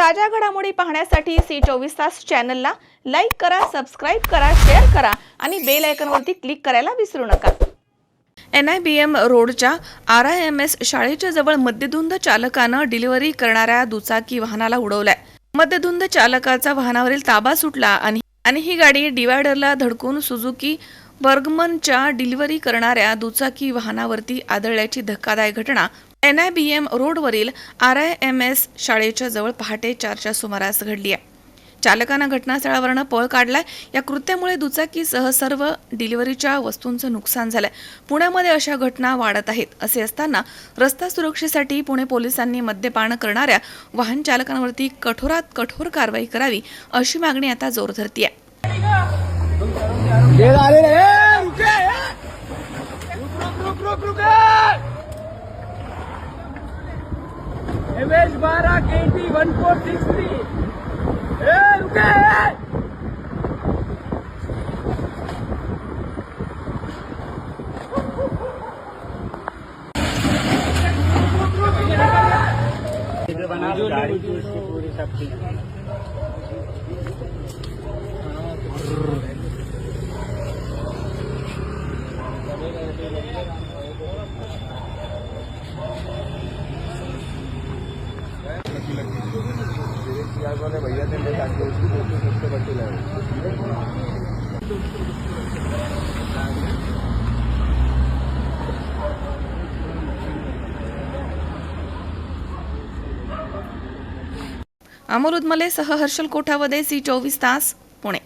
ताज्या घडामोडी पाहण्यासाठी सी24 तास चॅनलला लाईक करा, सबस्क्राइब करा, शेअर करा आणि बेल आयकॉनवरती क्लिक करायला विसरू नका। NIBM रोडच्या RIMS शाळेच्या जवळ मद्यधुंद चालकानं डिलिव्हरी करणाऱ्या दुचाकी वाहनाला उडवलाय। मद्यधुंद चालकाचा वाहनावरील ताबा सुटला आणि ही गाडी डिवायडरला धडकून सुझुकी बर्गमनच्या डिलिव्हरी करणाऱ्या दुचाकी वाहनावरती आदळल्याची धक्कादायक घटना NIBM रोडवरील RIMS शाळेच्या जवळ पहाटे 4च्या सुमारास घडली आहे। चालकानं घटनास्थळावरून पळ काढलाय। या कृत्यामुळे दुचाकीसह सर्व डिलिव्हरीच्या वस्तूंचं नुकसान झालंय। पुण्यामध्ये अशा घटना वाढत आहेत। असे असताना रस्ता सुरक्षेसाठी पुणे पोलिसांनी मद्यपान करणाऱ्या वाहन चालकांवरती कठोरात कठोर कारवाई करावी अशी मागणी आता जोर धरतीये। MS12 KT 1463 रुके गाड़ी की उसकी पूरी सब चीज वाले भैया से ले जाके उसकी सबसे बच्चे लाए। अमोल उदमले सह हर्षल कोठावदे, सी24 तास, पुणे।